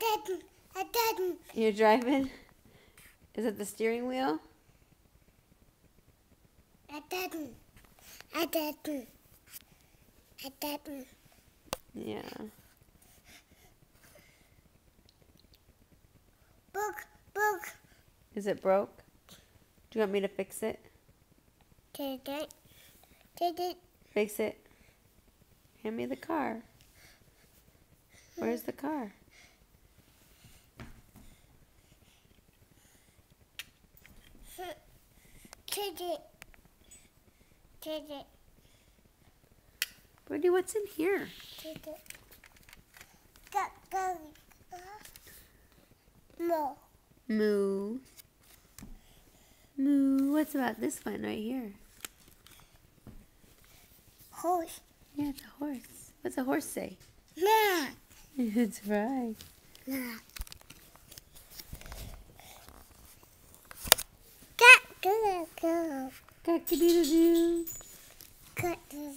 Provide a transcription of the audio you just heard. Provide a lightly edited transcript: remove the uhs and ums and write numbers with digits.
I didn't. You're driving? Is it the steering wheel? I didn't. I didn't. I didn't. Yeah. Book. Is it broke? Do you want me to fix it? Did it. Fix it. Hand me the car. Where's the car? Did it. Birdie, what's in here? Did it. Go. No. Moo. Moo. What's about this one right here? Horse. Yeah, it's a horse. What's a horse say? Nah. It's right. Nah. Go. Cock-a-doodle-doo. Cut the